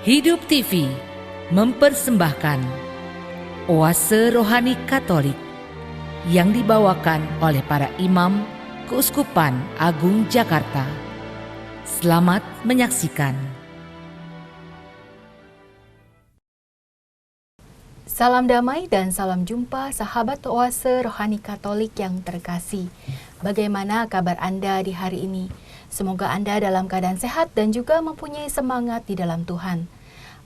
Hidup TV mempersembahkan Oase Rohani Katolik yang dibawakan oleh para imam Keuskupan Agung Jakarta. Selamat menyaksikan. Salam damai dan salam jumpa sahabat Oase Rohani Katolik yang terkasih. Bagaimana kabar Anda di hari ini? Semoga Anda dalam keadaan sehat dan juga mempunyai semangat di dalam Tuhan.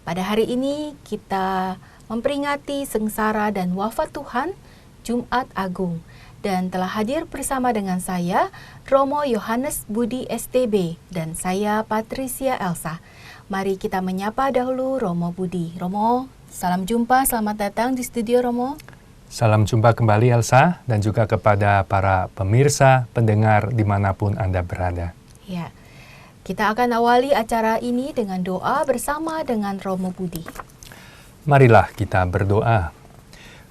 Pada hari ini kita memperingati sengsara dan wafat Tuhan, Jumat Agung. Dan telah hadir bersama dengan saya, Romo Yohanes Budi STB, dan saya Patricia Elsa. Mari kita menyapa dahulu Romo Budi. Romo, salam jumpa, selamat datang di studio Romo. Salam jumpa kembali Elsa, dan juga kepada para pemirsa, pendengar dimanapun Anda berada. Ya, kita akan awali acara ini dengan doa bersama dengan Romo Budi. Marilah kita berdoa.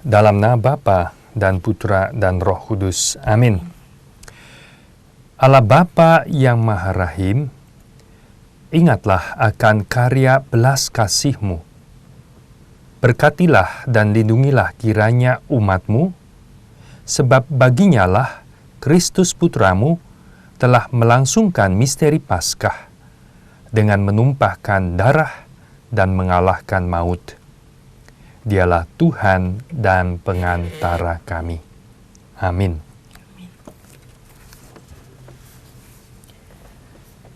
Dalam nama Bapa dan Putra dan Roh Kudus. Amin. Allah Bapa yang Maha Rahim, ingatlah akan karya belas kasih-Mu. Berkatilah dan lindungilah kiranya umat-Mu, sebab baginya lah Kristus Putra-Mu telah melangsungkan misteri Paskah dengan menumpahkan darah dan mengalahkan maut. Dialah Tuhan dan pengantara kami. Amin.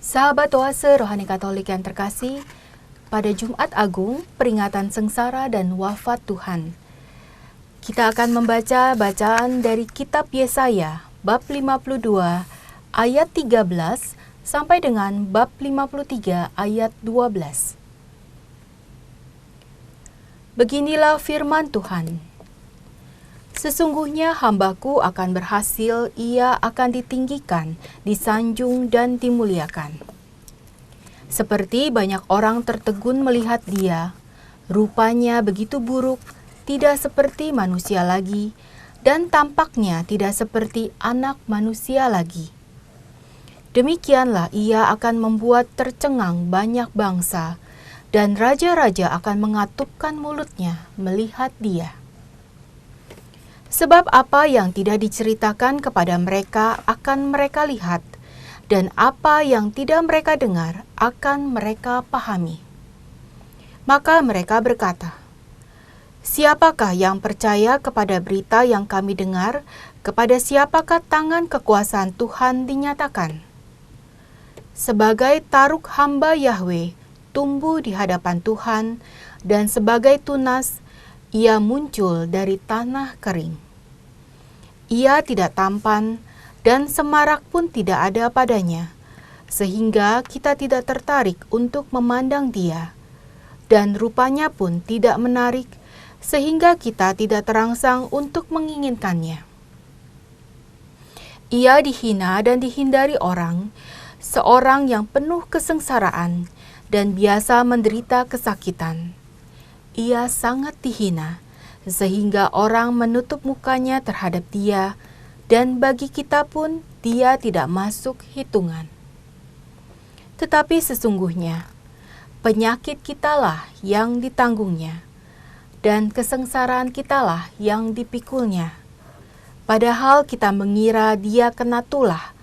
Sahabat Oase Rohani Katolik yang terkasih, pada Jumat Agung, peringatan sengsara dan wafat Tuhan, kita akan membaca bacaan dari kitab Yesaya, bab 52, ayat 13, sampai dengan bab 53, ayat 12. Beginilah firman Tuhan. Sesungguhnya hambaku akan berhasil, ia akan ditinggikan, disanjung dan dimuliakan. Seperti banyak orang tertegun melihat dia, rupanya begitu buruk, tidak seperti manusia lagi, dan tampaknya tidak seperti anak manusia lagi. Demikianlah ia akan membuat tercengang banyak bangsa, dan raja-raja akan mengatupkan mulutnya melihat dia. Sebab apa yang tidak diceritakan kepada mereka akan mereka lihat, dan apa yang tidak mereka dengar akan mereka pahami. Maka mereka berkata, siapakah yang percaya kepada berita yang kami dengar? Kepada siapakah tangan kekuasaan Tuhan dinyatakan? Sebagai taruk hamba Yahweh tumbuh di hadapan Tuhan, dan sebagai tunas ia muncul dari tanah kering. Ia tidak tampan, dan semarak pun tidak ada padanya, sehingga kita tidak tertarik untuk memandang dia, dan rupanya pun tidak menarik, sehingga kita tidak terangsang untuk menginginkannya. Ia dihina dan dihindari orang, seorang yang penuh kesengsaraan dan biasa menderita kesakitan. Ia sangat dihina, sehingga orang menutup mukanya terhadap dia, dan bagi kita pun dia tidak masuk hitungan. Tetapi sesungguhnya, penyakit kitalah yang ditanggungnya, dan kesengsaraan kitalah yang dipikulnya. Padahal kita mengira dia kena tulah,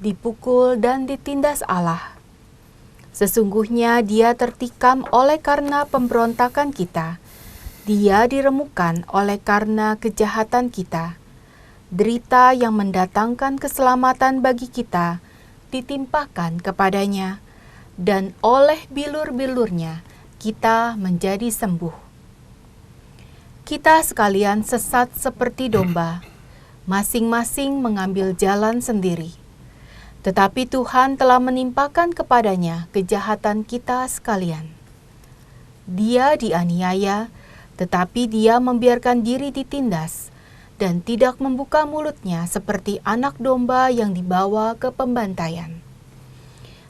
dipukul dan ditindas Allah. Sesungguhnya dia tertikam oleh karena pemberontakan kita, dia diremukkan oleh karena kejahatan kita. Derita yang mendatangkan keselamatan bagi kita ditimpakan kepadanya, dan oleh bilur-bilurnya kita menjadi sembuh. Kita sekalian sesat seperti domba, masing-masing mengambil jalan sendiri. Tetapi Tuhan telah menimpakan kepadanya kejahatan kita sekalian. Dia dianiaya, tetapi dia membiarkan diri ditindas, dan tidak membuka mulutnya seperti anak domba yang dibawa ke pembantaian.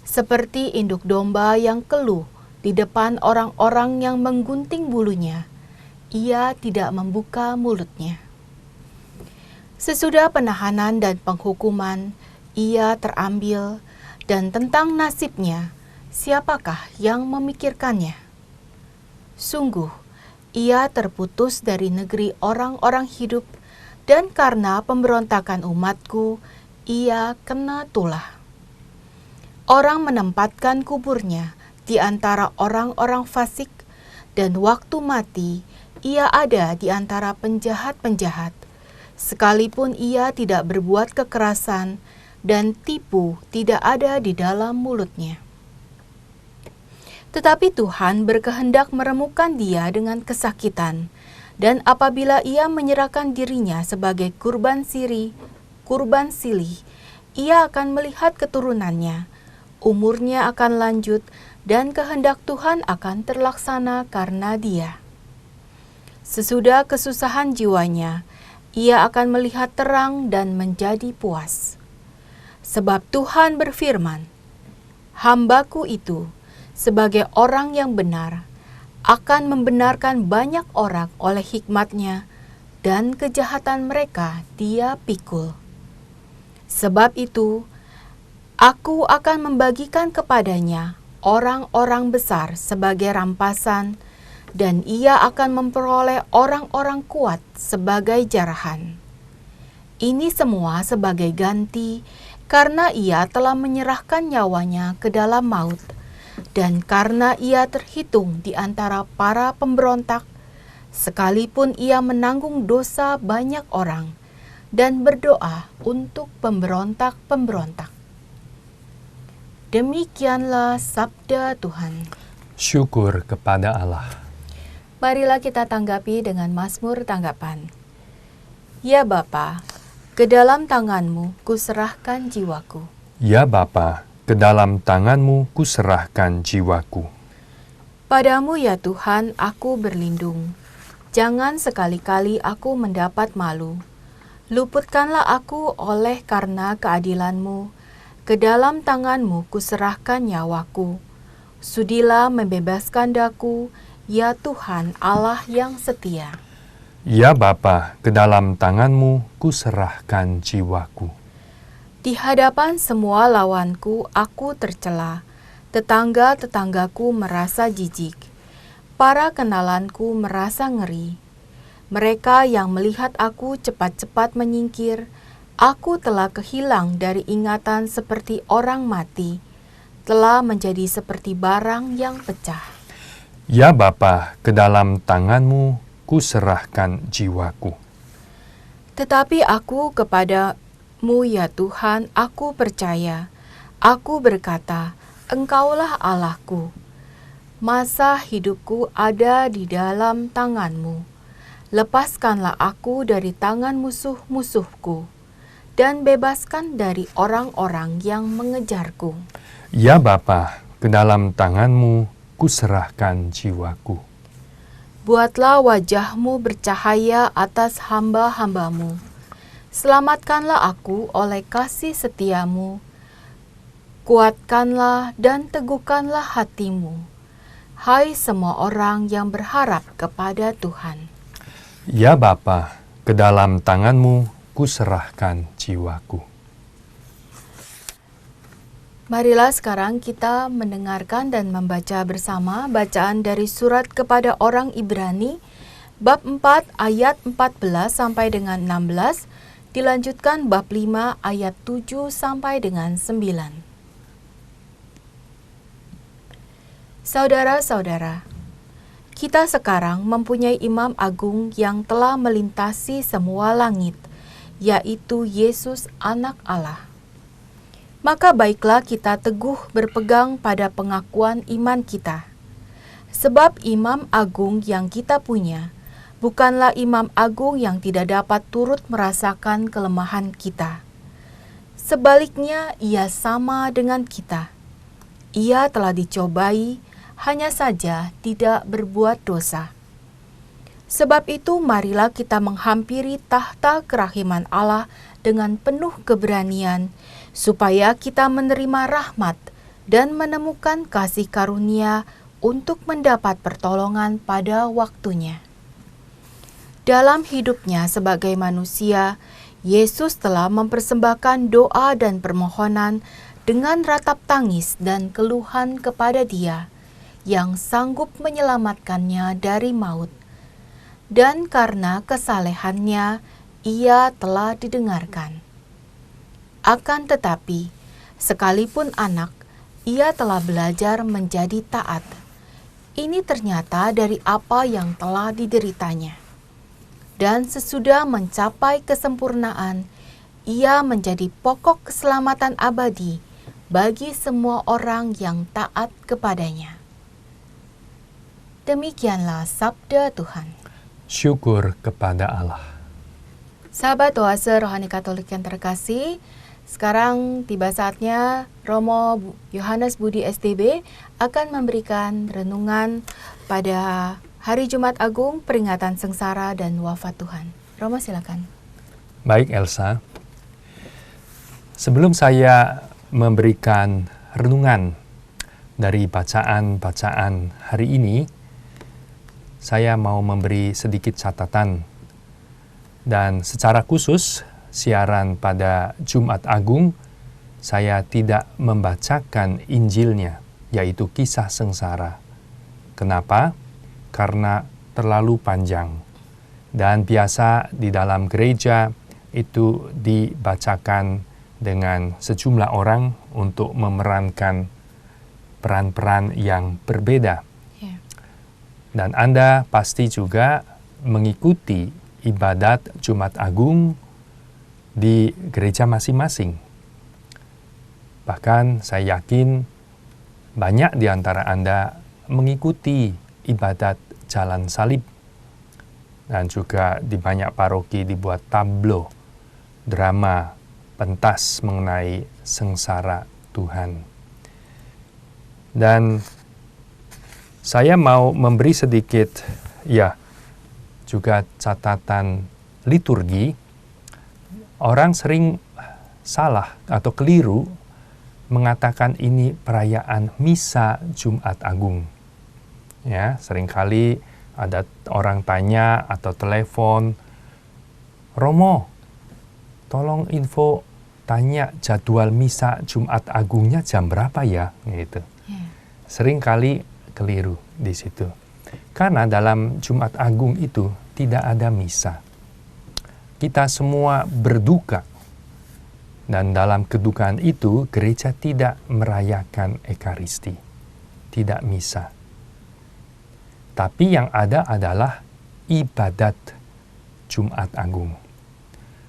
Seperti induk domba yang keluh di depan orang-orang yang menggunting bulunya, ia tidak membuka mulutnya. Sesudah penahanan dan penghukuman, ia terambil, dan tentang nasibnya, siapakah yang memikirkannya? Sungguh, ia terputus dari negeri orang-orang hidup, dan karena pemberontakan umatku, ia kena tulah. Orang menempatkan kuburnya di antara orang-orang fasik, dan waktu mati, ia ada di antara penjahat-penjahat. Sekalipun ia tidak berbuat kekerasan, dan tipu tidak ada di dalam mulutnya. Tetapi Tuhan berkehendak meremukkan dia dengan kesakitan, dan apabila ia menyerahkan dirinya sebagai kurban silih, ia akan melihat keturunannya, umurnya akan lanjut, dan kehendak Tuhan akan terlaksana karena dia. Sesudah kesusahan jiwanya, ia akan melihat terang dan menjadi puas. Sebab Tuhan berfirman, "Hambaku itu, sebagai orang yang benar, akan membenarkan banyak orang oleh hikmatnya, dan kejahatan mereka dia pikul. Sebab itu, aku akan membagikan kepadanya orang-orang besar sebagai rampasan, dan ia akan memperoleh orang-orang kuat sebagai jarahan. Ini semua sebagai ganti, karena ia telah menyerahkan nyawanya ke dalam maut, dan karena ia terhitung di antara para pemberontak, sekalipun ia menanggung dosa banyak orang, dan berdoa untuk pemberontak-pemberontak." Demikianlah sabda Tuhan. Syukur kepada Allah. Marilah kita tanggapi dengan mazmur tanggapan. Ya Bapa, ke dalam tangan-Mu kuserahkan jiwaku. Ya Bapa, ke dalam tangan-Mu kuserahkan jiwaku. Padamu ya Tuhan aku berlindung. Jangan sekali-kali aku mendapat malu. Luputkanlah aku oleh karena keadilan-Mu. Ke dalam tangan-Mu kuserahkan nyawaku. Sudilah membebaskan daku, ya Tuhan Allah yang setia. Ya Bapa, ke dalam tangan-Mu kuserahkan jiwaku. Di hadapan semua lawanku aku tercela. Tetangga-tetanggaku merasa jijik. Para kenalanku merasa ngeri. Mereka yang melihat aku cepat-cepat menyingkir. Aku telah kehilang dari ingatan seperti orang mati, telah menjadi seperti barang yang pecah. Ya Bapa, ke dalam tangan-Mu kuserahkan jiwaku. Tetapi aku kepada-Mu ya Tuhan, aku percaya. Aku berkata, Engkaulah Allahku. Masa hidupku ada di dalam tangan-Mu. Lepaskanlah aku dari tangan musuh-musuhku, dan bebaskan dari orang-orang yang mengejarku. Ya Bapa, ke dalam tangan-Mu kuserahkan jiwaku. Buatlah wajah-Mu bercahaya atas hamba-hamba-Mu. Selamatkanlah aku oleh kasih setia-Mu. Kuatkanlah dan teguhkanlah hati-Mu. Hai semua orang yang berharap kepada Tuhan. Ya Bapa, ke dalam tangan-Mu kuserahkan jiwaku. Marilah sekarang kita mendengarkan dan membaca bersama bacaan dari surat kepada orang Ibrani, bab 4 ayat 14 sampai dengan 16, dilanjutkan bab 5 ayat 7 sampai dengan 9. Saudara-saudara, kita sekarang mempunyai imam agung yang telah melintasi semua langit, yaitu Yesus Anak Allah. Maka baiklah kita teguh berpegang pada pengakuan iman kita. Sebab imam agung yang kita punya bukanlah imam agung yang tidak dapat turut merasakan kelemahan kita. Sebaliknya, ia sama dengan kita. Ia telah dicobai, hanya saja tidak berbuat dosa. Sebab itu marilah kita menghampiri tahta kerahiman Allah dengan penuh keberanian, supaya kita menerima rahmat dan menemukan kasih karunia untuk mendapat pertolongan pada waktunya. Dalam hidupnya sebagai manusia, Yesus telah mempersembahkan doa dan permohonan dengan ratap tangis dan keluhan kepada Dia, yang sanggup menyelamatkannya dari maut, dan karena kesalehannya ia telah didengarkan. Akan tetapi, sekalipun anak, ia telah belajar menjadi taat. Ini ternyata dari apa yang telah dideritanya. Dan sesudah mencapai kesempurnaan, ia menjadi pokok keselamatan abadi bagi semua orang yang taat kepadanya. Demikianlah sabda Tuhan. Syukur kepada Allah. Sahabat Oase Rohani Katolik yang terkasih, sekarang tiba saatnya Romo Yohanes Budi STB akan memberikan renungan pada Hari Jumat Agung, peringatan sengsara dan wafat Tuhan. Romo, silakan. Baik Elsa, sebelum saya memberikan renungan dari bacaan-bacaan hari ini, saya mau memberi sedikit catatan. Dan secara khusus, siaran pada Jumat Agung, saya tidak membacakan Injilnya, yaitu kisah sengsara. Kenapa? Karena terlalu panjang. Dan biasa di dalam gereja itu dibacakan dengan sejumlah orang untuk memerankan peran-peran yang berbeda. Dan Anda pasti juga mengikuti ibadat Jumat Agung di gereja masing-masing. Bahkan saya yakin banyak di antara Anda mengikuti ibadat Jalan Salib. Dan juga di banyak paroki dibuat tablo, drama, pentas mengenai sengsara Tuhan. Dan saya mau memberi sedikit, juga catatan liturgi. Orang sering salah atau keliru mengatakan ini perayaan Misa Jumat Agung. Ya, seringkali ada orang tanya atau telepon, Romo, tolong info tanya jadwal Misa Jumat Agungnya jam berapa ya? Gitu. Seringkali keliru di situ. Karena dalam Jumat Agung itu tidak ada misa. Kita semua berduka. Dan dalam kedukaan itu gereja tidak merayakan Ekaristi. Tidak misa. Tapi yang ada adalah ibadat Jumat Agung.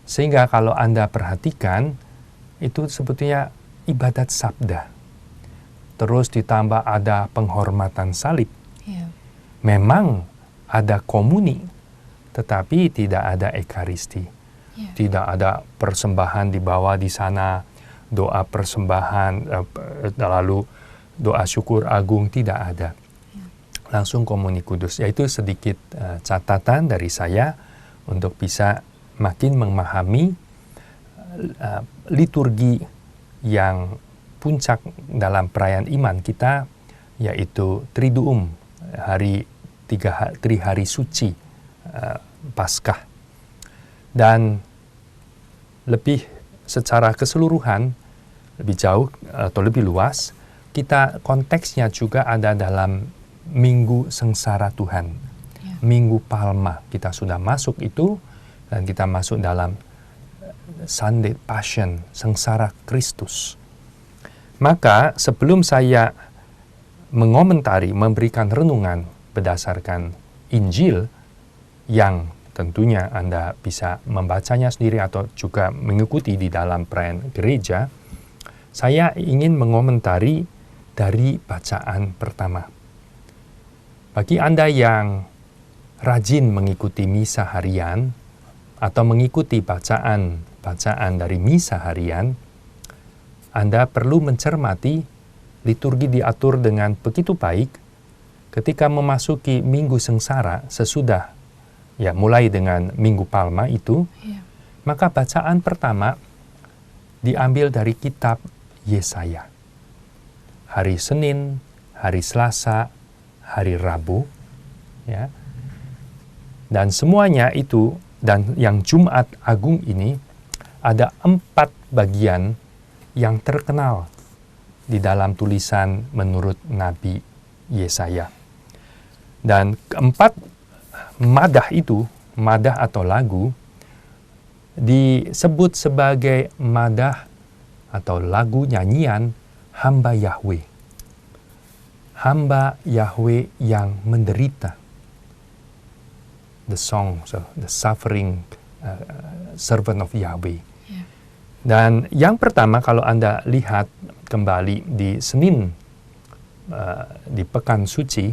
Sehingga kalau Anda perhatikan, itu sebetulnya ibadat sabda. Terus ditambah ada penghormatan salib. Memang ada komuni, tetapi tidak ada Ekaristi. Tidak ada persembahan dibawa di sana, doa persembahan, lalu doa syukur agung, tidak ada. Langsung komuni kudus. Yaitu sedikit catatan dari saya untuk bisa makin memahami liturgi yang puncak dalam perayaan iman kita, yaitu Triduum, tiga hari suci Paskah. Dan lebih secara keseluruhan, lebih jauh atau lebih luas, kita konteksnya juga ada dalam Minggu Sengsara Tuhan. Minggu Palma, kita sudah masuk itu, dan kita masuk dalam Sunday Passion, Sengsara Kristus. Maka sebelum saya mengomentari, memberikan renungan berdasarkan Injil yang tentunya Anda bisa membacanya sendiri atau juga mengikuti di dalam perayaan gereja, saya ingin mengomentari dari bacaan pertama. Bagi Anda yang rajin mengikuti misa harian atau mengikuti bacaan dari misa harian, Anda perlu mencermati liturgi diatur dengan begitu baik ketika memasuki Minggu Sengsara sesudah, mulai dengan Minggu Palma itu, maka bacaan pertama diambil dari kitab Yesaya. Hari Senin, hari Selasa, hari Rabu, dan semuanya itu, dan yang Jumat Agung ini, ada 4 bagian yang terkenal di dalam tulisan menurut Nabi Yesaya. Dan keempat madah itu, madah atau lagu, disebut sebagai madah atau lagu nyanyian hamba Yahweh. Hamba Yahweh yang menderita. The song, the suffering servant of Yahweh. Yeah. Dan yang pertama kalau Anda lihat kembali di Senin, di Pekan Suci,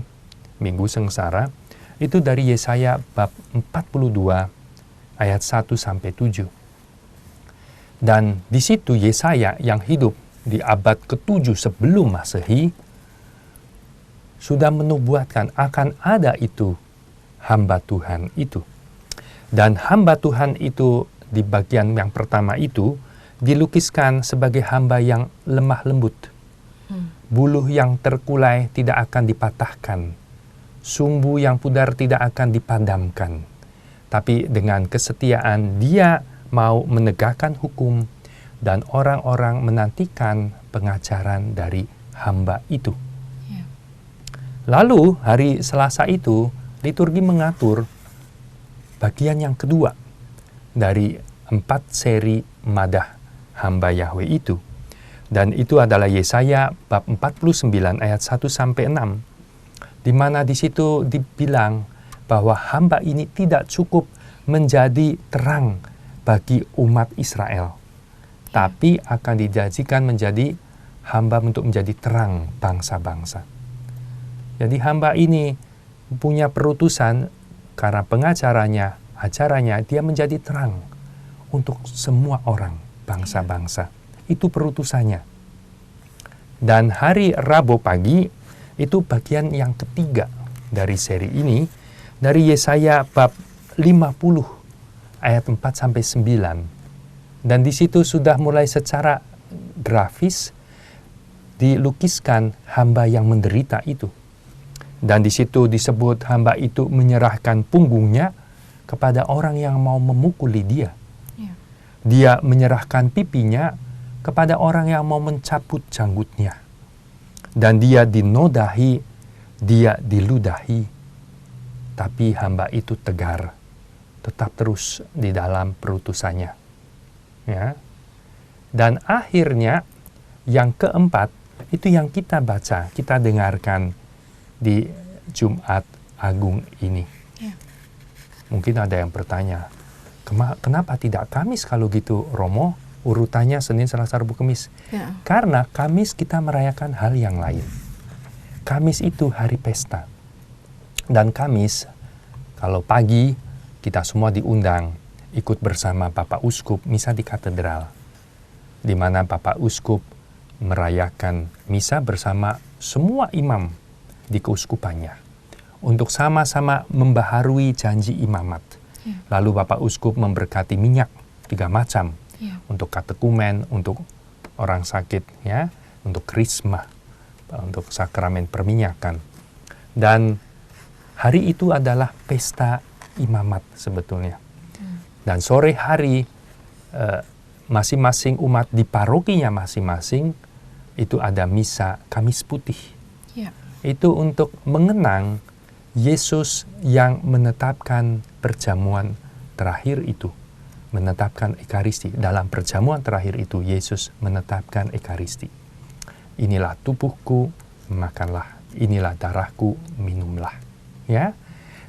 Minggu Sengsara, itu dari Yesaya bab 42 ayat 1-7. Dan di situ Yesaya yang hidup di abad ke-7 sebelum Masehi sudah menubuatkan akan ada itu hamba Tuhan itu. Dan hamba Tuhan itu di bagian yang pertama itu dilukiskan sebagai hamba yang lemah lembut. Buluh yang terkulai tidak akan dipatahkan. Sumbu yang pudar tidak akan dipadamkan. Tapi dengan kesetiaan dia mau menegakkan hukum dan orang-orang menantikan pengajaran dari hamba itu. Lalu hari Selasa itu liturgi mengatur bagian yang kedua dari 4 seri madah hamba Yahweh itu. Dan itu adalah Yesaya bab 49 ayat 1-6. Di mana di situ dibilang bahwa hamba ini tidak cukup menjadi terang bagi umat Israel, tapi akan dijanjikan menjadi hamba untuk menjadi terang bangsa-bangsa. Jadi hamba ini punya perutusan karena pengajarannya, ajarannya, dia menjadi terang untuk semua orang, bangsa-bangsa. Itu perutusannya. Dan hari Rabu pagi, itu bagian yang ketiga dari seri ini, dari Yesaya bab 50 ayat 4-9. Dan di situ sudah mulai secara grafis dilukiskan hamba yang menderita itu. Dan di situ disebut hamba itu menyerahkan punggungnya kepada orang yang mau memukuli dia. Dia menyerahkan pipinya kepada orang yang mau mencabut janggutnya. Dan dia dinodahi, dia diludahi. Tapi hamba itu tegar, tetap terus di dalam perutusannya. Ya. Dan akhirnya yang keempat, itu yang kita baca, kita dengarkan di Jumat Agung ini. Mungkin ada yang bertanya, kenapa tidak Kamis kalau gitu, Romo? Urutannya Senin, Selasa, Rabu, Kamis. Karena Kamis kita merayakan hal yang lain. Kamis itu hari pesta. Dan Kamis, kalau pagi, kita semua diundang ikut bersama Bapak Uskup misa di katedral. Di mana Bapak Uskup merayakan misa bersama semua imam di keuskupannya. Untuk sama-sama membaharui janji imamat. Lalu Bapak Uskup memberkati minyak 3 macam. Untuk katekumen, untuk orang sakit, ya, untuk krisma, untuk sakramen perminyakan. Dan hari itu adalah pesta imamat sebetulnya. Dan sore hari masing-masing umat di parokinya masing-masing itu ada misa Kamis Putih. Itu untuk mengenang Yesus yang menetapkan perjamuan terakhir itu. Menetapkan Ekaristi. Dalam perjamuan terakhir itu, Yesus menetapkan Ekaristi. Inilah tubuhku, makanlah. Inilah darahku, minumlah. Ya,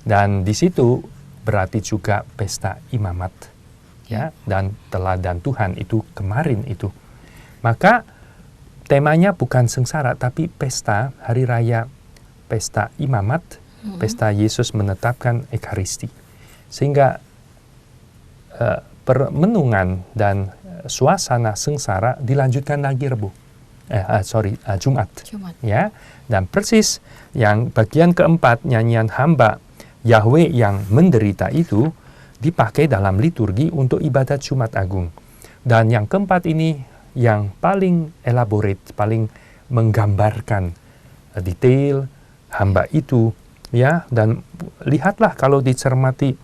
dan di situ berarti juga pesta imamat. Ya, dan teladan Tuhan itu kemarin itu. Maka temanya bukan sengsara, tapi pesta, hari raya, pesta imamat, pesta Yesus menetapkan Ekaristi. Sehingga permenungan dan suasana sengsara dilanjutkan lagi Jumat. Ya, dan persis yang bagian keempat nyanyian hamba Yahweh yang menderita itu dipakai dalam liturgi untuk ibadat Jumat Agung. Dan yang keempat ini yang paling elaborate, paling menggambarkan detail hamba itu, ya. Dan lihatlah kalau dicermati,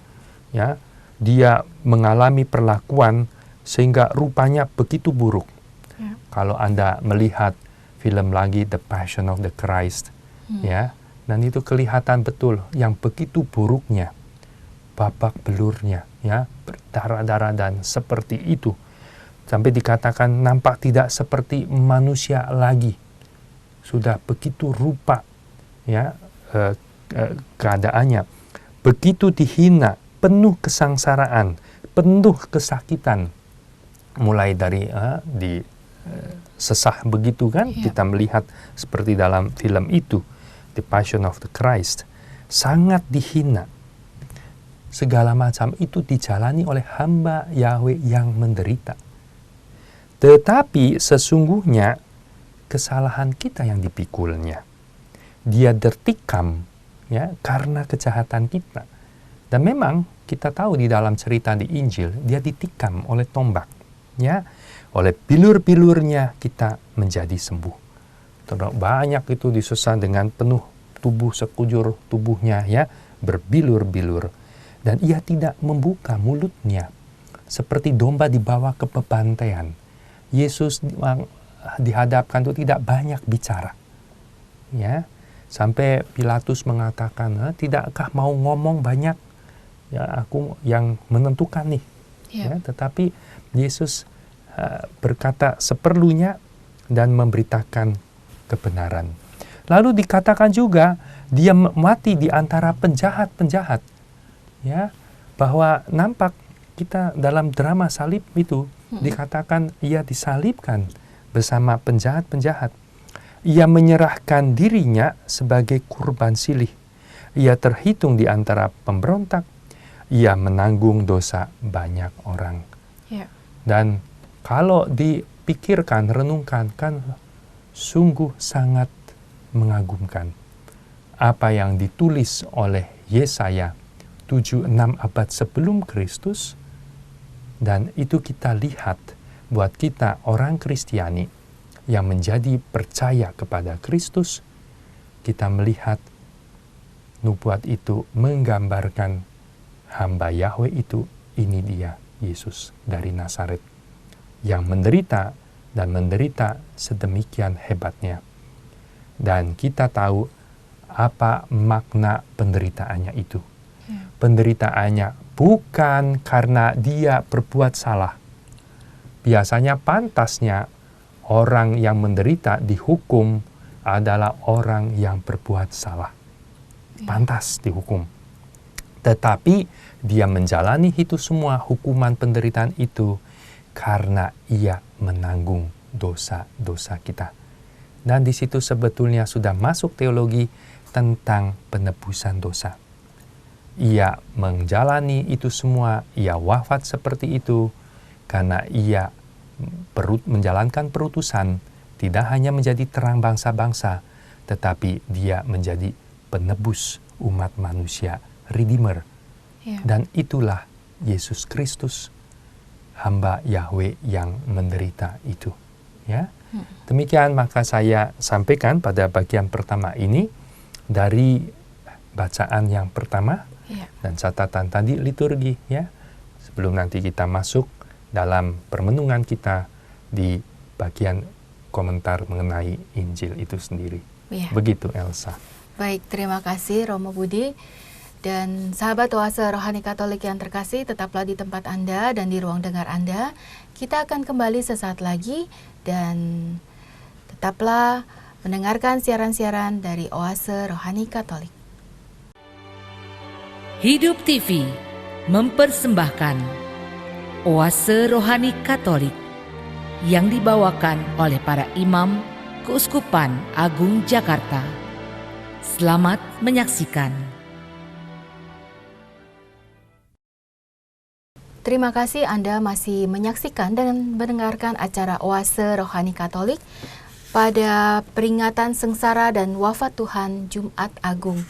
ya, dia mengalami perlakuan sehingga rupanya begitu buruk. Kalau Anda melihat film lagi The Passion of the Christ, ya, Dan itu kelihatan betul yang begitu buruknya, babak belurnya, ya, berdarah-darah dan seperti itu. Sampai dikatakan nampak tidak seperti manusia lagi. Sudah begitu rupa, ya, keadaannya. Begitu dihina, penuh kesengsaraan, penuh kesakitan. Mulai dari sesah begitu kan, kita melihat seperti dalam film itu, The Passion of the Christ, sangat dihina. Segala macam itu dijalani oleh hamba Yahweh yang menderita. Tetapi sesungguhnya kesalahan kita yang dipikulnya. Dia tertikam, ya, karena kejahatan kita. Dan memang kita tahu di dalam cerita di Injil, dia ditikam oleh tombak, ya. Oleh bilur-bilurnya kita menjadi sembuh. Banyak itu disesah dengan penuh tubuh, sekujur tubuhnya, ya, berbilur-bilur. Dan ia tidak membuka mulutnya. Seperti domba dibawa ke pembantaian. Yesus dihadapkan itu tidak banyak bicara. Ya, sampai Pilatus mengatakan, tidakkah mau ngomong banyak? Ya, aku yang menentukan nih. Ya, tetapi Yesus berkata seperlunya dan memberitakan kebenaran. Lalu dikatakan juga dia mati di antara penjahat-penjahat. Ya, bahwa nampak kita dalam drama salib itu dikatakan ia disalibkan bersama penjahat-penjahat. Ia menyerahkan dirinya sebagai kurban silih. Ia terhitung di antara pemberontak. Ia menanggung dosa banyak orang. Dan kalau dipikirkan, renungkan, kan sungguh sangat mengagumkan apa yang ditulis oleh Yesaya 7-6 abad sebelum Kristus. Dan itu kita lihat buat kita orang Kristiani yang menjadi percaya kepada Kristus, kita melihat nubuat itu menggambarkan hamba Yahweh itu, ini dia Yesus dari Nazaret yang menderita dan menderita sedemikian hebatnya. Dan kita tahu apa makna penderitaannya itu. Penderitaannya bukan karena dia berbuat salah. Biasanya pantasnya orang yang menderita dihukum adalah orang yang berbuat salah. Pantas dihukum. Tetapi dia menjalani itu semua hukuman penderitaan itu karena ia menanggung dosa-dosa kita. Dan di situ sebetulnya sudah masuk teologi tentang penebusan dosa. Ia menjalani itu semua, ia wafat seperti itu karena ia menjalankan perutusan, tidak hanya menjadi terang bangsa-bangsa, tetapi dia menjadi penebus umat manusia, Redeemer. Dan itulah Yesus Kristus, hamba Yahweh yang menderita itu. Ya, demikian maka saya sampaikan pada bagian pertama ini dari bacaan yang pertama dan catatan tadi liturgi, ya, sebelum nanti kita masuk dalam permenungan kita di bagian komentar mengenai Injil itu sendiri. Begitu, Elsa. Baik, terima kasih Romo Budi. Dan sahabat Oase Rohani Katolik yang terkasih, tetaplah di tempat Anda dan di ruang dengar Anda. Kita akan kembali sesaat lagi dan tetaplah mendengarkan siaran-siaran dari Oase Rohani Katolik. Hidup TV mempersembahkan Oase Rohani Katolik yang dibawakan oleh para imam Keuskupan Agung Jakarta. Selamat menyaksikan. Terima kasih Anda masih menyaksikan dan mendengarkan acara Oase Rohani Katolik pada peringatan sengsara dan wafat Tuhan Jumat Agung.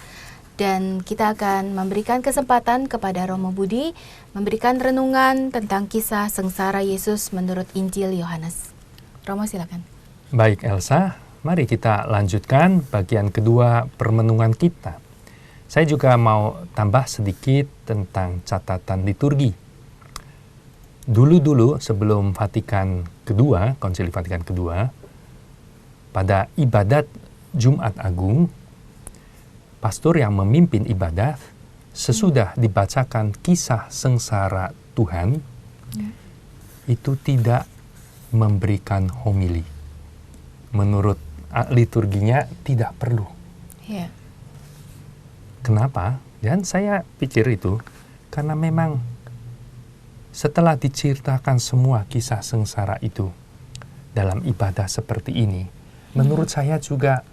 Dan kita akan memberikan kesempatan kepada Romo Budi memberikan renungan tentang kisah sengsara Yesus menurut Injil Yohanes. Romo, silakan. Baik, Elsa, mari kita lanjutkan bagian kedua permenungan kita. Saya juga mau tambah sedikit tentang catatan liturgi. Dulu-dulu sebelum Vatikan kedua, Konsili Vatikan kedua, pada ibadat Jumat Agung, pastor yang memimpin ibadah sesudah dibacakan kisah sengsara Tuhan, itu tidak memberikan homili. Menurut liturginya tidak perlu. Ya. Kenapa? Dan saya pikir itu karena memang setelah diceritakan semua kisah sengsara itu dalam ibadah seperti ini, menurut saya juga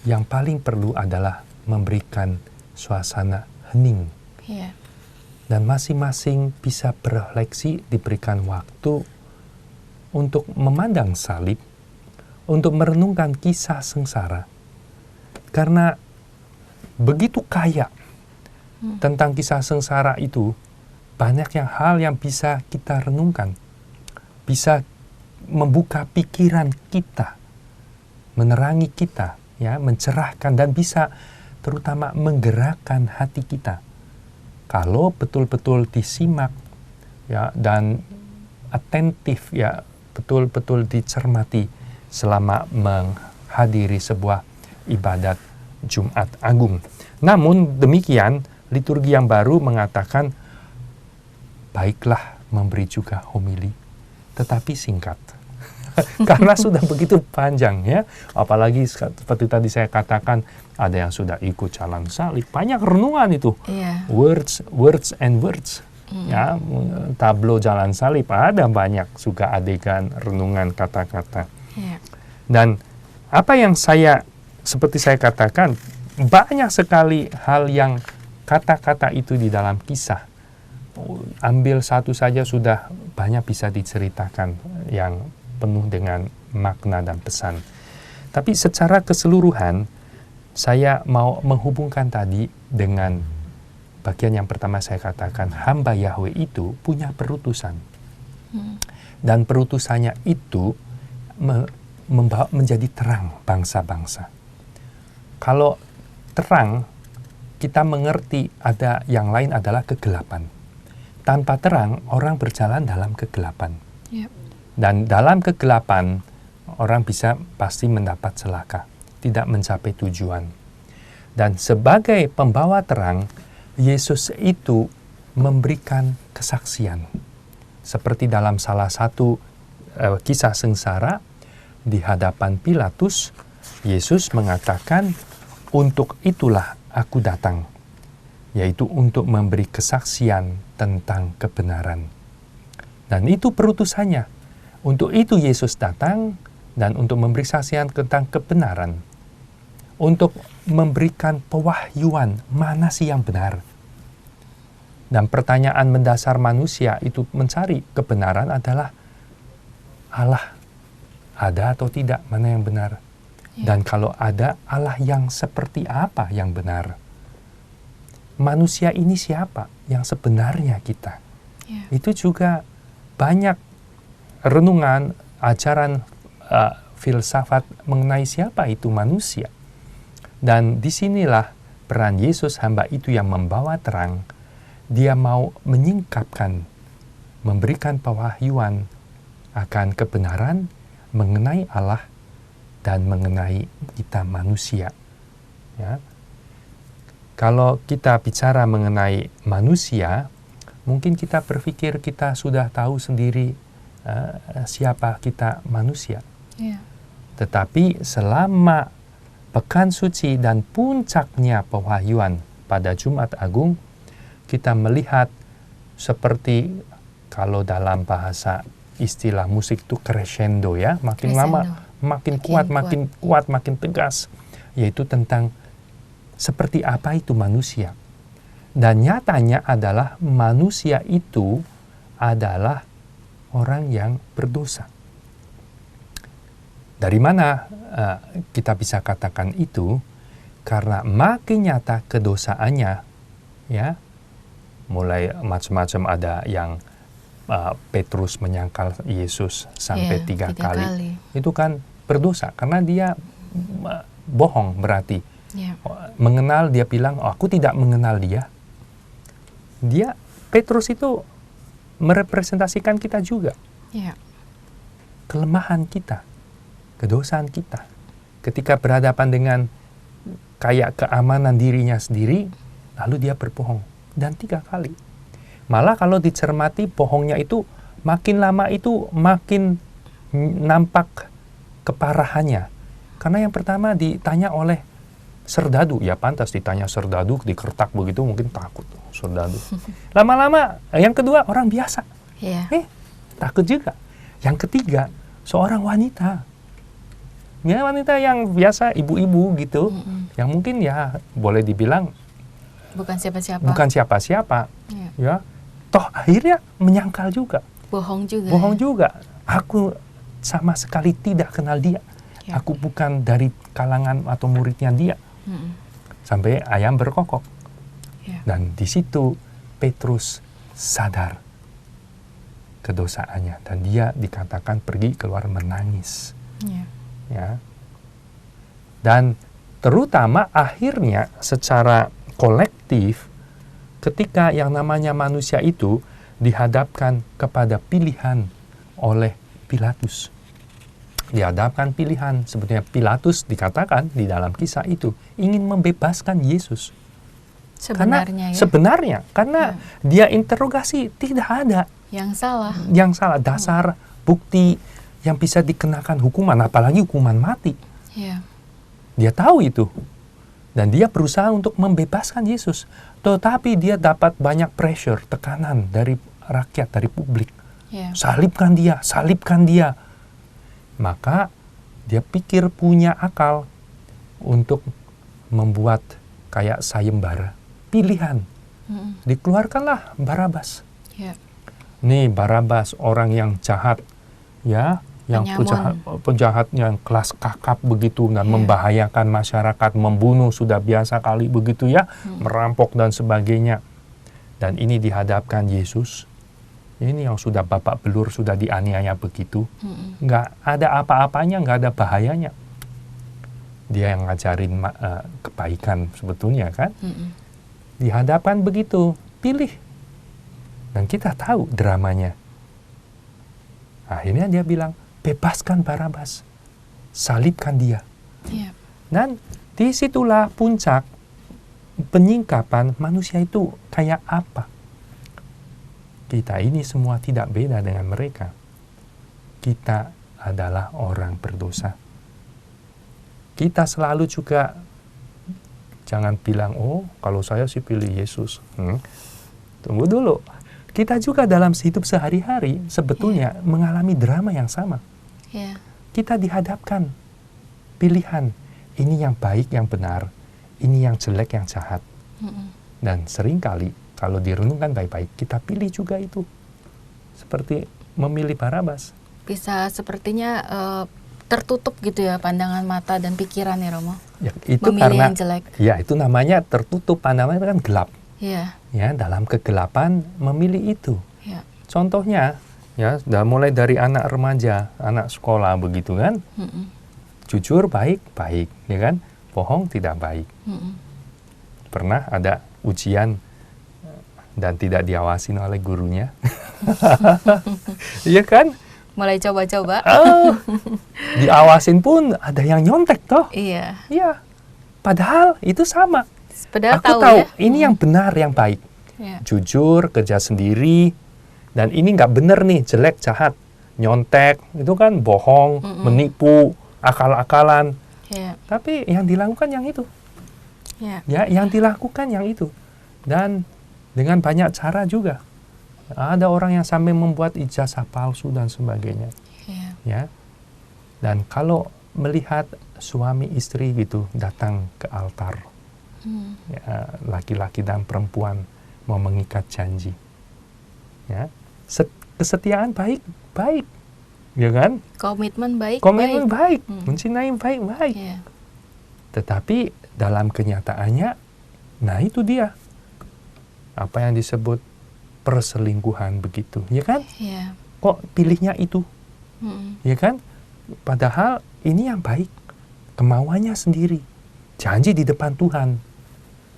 yang paling perlu adalah memberikan suasana hening. Ya. Dan masing-masing bisa berefleksi, diberikan waktu untuk memandang salib, untuk merenungkan kisah sengsara. Karena begitu kaya tentang kisah sengsara itu, banyak hal yang bisa kita renungkan, bisa membuka pikiran kita, menerangi kita, ya, mencerahkan, dan bisa terutama menggerakkan hati kita. Kalau betul-betul disimak, ya, dan atentif, ya, betul-betul dicermati selama menghadiri sebuah ibadat Jumat Agung. Namun demikian, liturgi yang baru mengatakan baiklah memberi juga homili, tetapi singkat. Karena sudah begitu panjang, ya. Apalagi seperti tadi saya katakan, ada yang sudah ikut jalan salib, banyak renungan itu. Yeah. Words and words. Ya, tablo jalan salib ada banyak juga adegan renungan kata-kata. Yeah. Dan apa yang seperti saya katakan, banyak sekali hal yang kata-kata itu di dalam kisah. Ambil satu saja sudah banyak bisa diceritakan yang penuh dengan makna dan pesan. Tapi secara keseluruhan, saya mau menghubungkan tadi dengan bagian yang pertama saya katakan, hamba Yahweh itu punya perutusan. Dan perutusannya itu membawa menjadi terang bangsa-bangsa. Kalau terang, kita mengerti ada yang lain adalah kegelapan. Tanpa terang, orang berjalan dalam kegelapan. Yep. Dan dalam kegelapan, orang bisa pasti mendapat celaka, tidak mencapai tujuan. Dan sebagai pembawa terang, Yesus itu memberikan kesaksian. Seperti dalam salah satu kisah sengsara, di hadapan Pilatus, Yesus mengatakan, untuk itulah aku datang, yaitu untuk memberi kesaksian tentang kebenaran. Dan itu perutusannya. Untuk itu Yesus datang, dan untuk memberi kesaksian tentang kebenaran. Untuk memberikan pewahyuan mana sih yang benar. Dan pertanyaan mendasar manusia itu mencari kebenaran adalah Allah ada atau tidak, mana yang benar. Dan kalau ada, Allah yang seperti apa yang benar? Manusia ini siapa yang sebenarnya kita? Itu juga banyak renungan, ajaran filsafat mengenai siapa itu manusia. Dan disinilah peran Yesus, hamba itu yang membawa terang. Dia mau menyingkapkan, memberikan pewahyuan akan kebenaran mengenai Allah dan mengenai kita manusia. Ya. Kalau kita bicara mengenai manusia, mungkin kita berpikir kita sudah tahu sendiri siapa kita manusia. Yeah. Tetapi selama Pekan Suci dan puncaknya pewahyuan pada Jumat Agung, kita melihat seperti kalau dalam bahasa istilah musik itu crescendo, ya, makin lama makin kuat, makin tegas, yaitu tentang seperti apa itu manusia. Dan nyatanya adalah manusia itu adalah orang yang berdosa. Dari mana kita bisa katakan itu? Karena makin nyata kedosaannya, ya, mulai macam-macam, ada yang Petrus menyangkal Yesus sampai tiga kali. Itu kan berdosa karena dia bohong berarti. Mengenal, dia bilang, oh, aku tidak mengenal dia. Petrus itu merepresentasikan kita juga. Kelemahan kita, kedosaan kita. Ketika berhadapan dengan kayak keamanan dirinya sendiri, lalu dia berbohong. Dan 3 kali. Malah kalau dicermati bohongnya itu makin lama itu makin nampak keparahannya. Karena yang pertama ditanya oleh serdadu, ya pantas ditanya serdadu, dikertak begitu mungkin takut serdadu. Lama-lama yang kedua orang biasa, takut juga. Yang ketiga seorang wanita. Ya, wanita yang biasa, ibu-ibu gitu, yang mungkin ya boleh dibilang Bukan siapa-siapa. bukan siapa-siapa, ya. Toh akhirnya menyangkal juga, Bohong juga. bohong juga. Aku sama sekali tidak kenal dia. Ya. Aku bukan dari kalangan atau muridnya dia. Sampai ayam berkokok. Ya. Dan di situ Petrus sadar kedosaannya dan dia dikatakan pergi keluar menangis. Ya. Dan terutama akhirnya secara kolektif ketika yang namanya manusia itu dihadapkan kepada pilihan oleh Pilatus. Dihadapkan pilihan, sebetulnya Pilatus dikatakan di dalam kisah itu ingin membebaskan Yesus. Sebenarnya Karena dia interogasi tidak ada yang salah. Dasar bukti yang bisa dikenakan hukuman, apalagi hukuman mati. Dia tahu itu. Dan dia berusaha untuk membebaskan Yesus. Tetapi dia dapat banyak pressure, tekanan dari rakyat, dari publik. Salibkan dia, salibkan dia. Maka dia pikir punya akal untuk membuat kayak sayembara. Pilihan. Dikeluarkanlah Barabas. Nih Barabas orang yang jahat, ya, yang penjahat yang kelas kakap begitu dan membahayakan masyarakat, membunuh sudah biasa kali begitu ya, merampok dan sebagainya. Dan ini dihadapkan Yesus, ini yang sudah babak belur, sudah dianiaya begitu, nggak ada apa-apanya, nggak ada bahayanya. Dia yang ngajarin kebaikan sebetulnya kan. Dihadapkan begitu, pilih. Dan kita tahu dramanya. Akhirnya dia bilang, bebaskan Barabas, salibkan dia. Dan disitulah puncak penyingkapan manusia itu kayak apa. Kita ini semua tidak beda dengan mereka. Kita adalah orang berdosa. Kita selalu juga jangan bilang, oh kalau saya sih pilih Yesus. Tunggu dulu. Kita juga dalam hidup sehari-hari sebetulnya mengalami drama yang sama. Kita dihadapkan pilihan. Ini yang baik, yang benar. Ini yang jelek, yang jahat. Dan seringkali kalau direnungkan baik-baik, kita pilih juga itu. Seperti memilih Barabas. Bisa sepertinya tertutup gitu ya pandangan mata dan pikiran ya Romo. Ya, itu memilih karena yang jelek. Ya, itu namanya tertutup, pandangannya kan gelap. Ya, dalam kegelapan memilih itu. Contohnya, ya, mulai dari anak remaja, anak sekolah begitu kan. Jujur baik, ya kan? Bohong tidak baik. Pernah ada ujian dan tidak diawasin oleh gurunya. Iya kan? Mulai coba-coba. Diawasin pun ada yang nyontek toh. Iya. Padahal itu sama. Padahal aku tahu ya? Ini yang benar, yang baik. Jujur, kerja sendiri. Dan ini nggak benar nih, jelek, jahat. Nyontek, itu kan bohong, menipu, akal-akalan. Tapi yang dilakukan yang itu. Ya, yang dilakukan yang itu. Dan dengan banyak cara juga. Ada orang yang sampai membuat ijazah palsu dan sebagainya. Ya. Dan kalau melihat suami istri gitu datang ke altar, ya, laki-laki dan perempuan mau mengikat janji, ya, kesetiaan baik, ya kan? Komitmen baik, mencintai baik. Tetapi dalam kenyataannya, nah itu dia apa yang disebut perselingkuhan begitu, ya kan? Kok pilihnya itu, ya kan? Padahal ini yang baik, kemauannya sendiri, janji di depan Tuhan.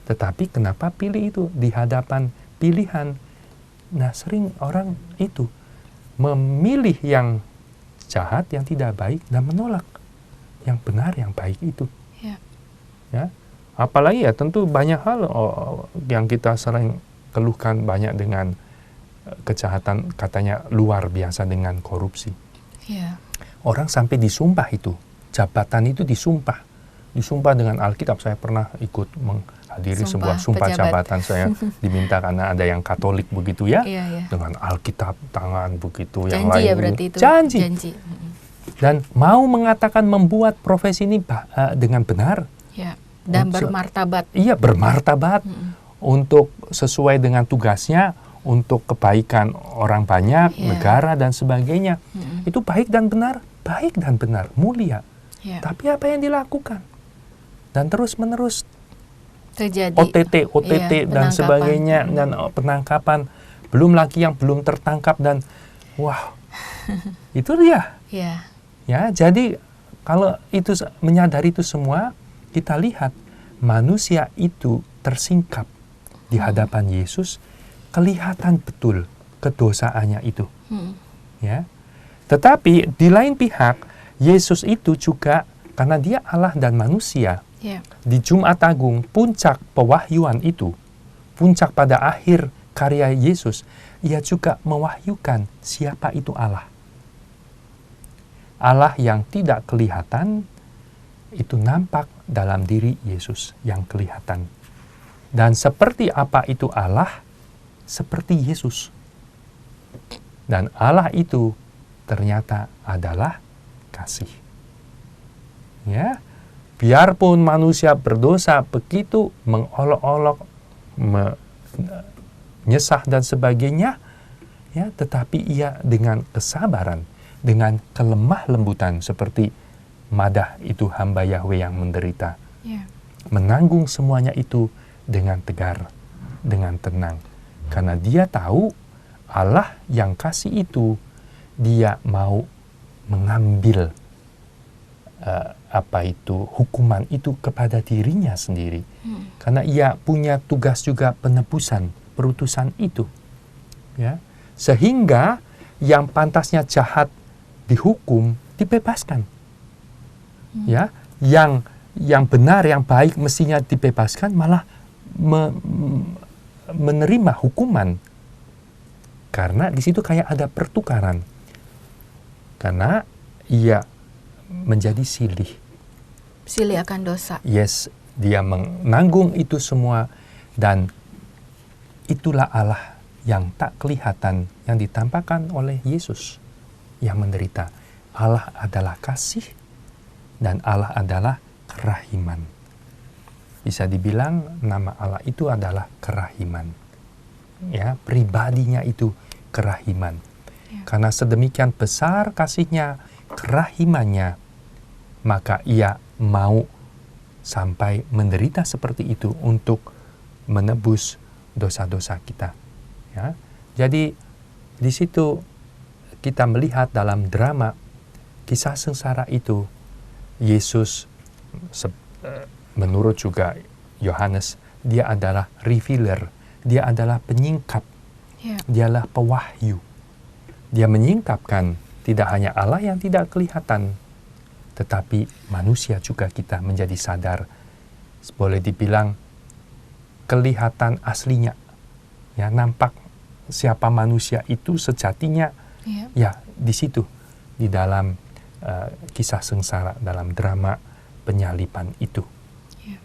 Tetapi kenapa pilih itu di hadapan pilihan? Nah, sering orang itu memilih yang jahat, yang tidak baik, dan menolak yang benar, yang baik itu. Ya, Apalagi ya tentu banyak hal yang kita sering keluhkan banyak dengan kejahatan katanya luar biasa dengan korupsi. Ya. Orang sampai disumpah itu, jabatan itu disumpah dengan Alkitab. Saya pernah ikut menghadiri sebuah sumpah jabatan, saya diminta karena ada yang Katolik begitu ya, dengan Alkitab tangan begitu, janji yang lain ya berarti itu. Janji. Dan mau mengatakan membuat profesi ini dengan benar. Ya. Dan bermartabat. Iya, bermartabat untuk sesuai dengan tugasnya, untuk kebaikan orang banyak, negara dan sebagainya. Itu baik dan benar, mulia. Tapi apa yang dilakukan? Dan terus-menerus terjadi OTT dan sebagainya, dan penangkapan. Belum lagi yang belum tertangkap dan wah, itu dia. Ya, jadi kalau itu menyadari itu semua, kita lihat manusia itu tersingkap di hadapan Yesus, kelihatan betul kedosaannya itu. Ya. Tetapi di lain pihak, Yesus itu juga karena dia Allah dan manusia. Di Jumat Agung, puncak pewahyuan itu, puncak pada akhir karya Yesus, ia juga mewahyukan siapa itu Allah. Allah yang tidak kelihatan itu nampak dalam diri Yesus yang kelihatan. Dan seperti apa itu Allah? Seperti Yesus. Dan Allah itu ternyata adalah kasih. Ya, biarpun manusia berdosa begitu mengolok-olok, menyesah dan sebagainya, ya, tetapi ia dengan kesabaran, dengan kelemah lembutan seperti Madah itu hamba Yahweh yang menderita. Menanggung semuanya itu dengan tegar, dengan tenang. Karena dia tahu Allah yang kasih itu, dia mau mengambil hukuman itu kepada dirinya sendiri. Karena ia punya tugas juga penebusan, perutusan itu. Ya. Sehingga yang pantasnya jahat dihukum, dibebaskan. Ya, yang benar, yang baik mestinya dibebaskan, malah menerima hukuman. Karena di situ kayak ada pertukaran. Karena ia menjadi silih akan dosa. Yes, dia menanggung itu semua, dan itulah Allah yang tak kelihatan yang ditampakkan oleh Yesus yang menderita. Allah adalah kasih dan Allah adalah kerahiman. Bisa dibilang nama Allah itu adalah kerahiman. Ya, pribadinya itu kerahiman. Karena sedemikian besar kasihnya, kerahimannya, maka ia mau sampai menderita seperti itu untuk menebus dosa-dosa kita. Ya. Jadi di situ kita melihat dalam drama kisah sengsara itu, Yesus menurut juga Yohanes, dia adalah revealer, dia adalah penyingkap, dialah pewahyu. Dia menyingkapkan tidak hanya Allah yang tidak kelihatan, tetapi manusia juga kita menjadi sadar. Boleh dibilang kelihatan aslinya, ya, nampak siapa manusia itu sejatinya, ya di situ, di dalam kisah sengsara, dalam drama penyaliban itu.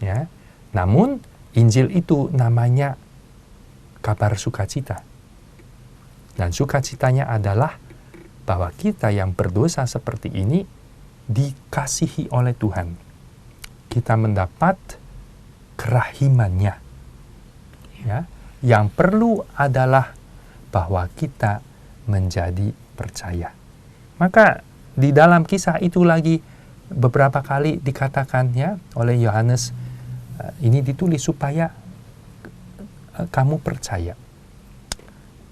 Ya. Namun Injil itu namanya kabar sukacita. Dan sukacitanya adalah bahwa kita yang berdosa seperti ini dikasihi oleh Tuhan. Kita mendapat kerahimannya. Ya. Yang perlu adalah bahwa kita menjadi percaya. Maka di dalam kisah itu lagi beberapa kali dikatakan ya oleh Yohanes, ini ditulis supaya kamu percaya.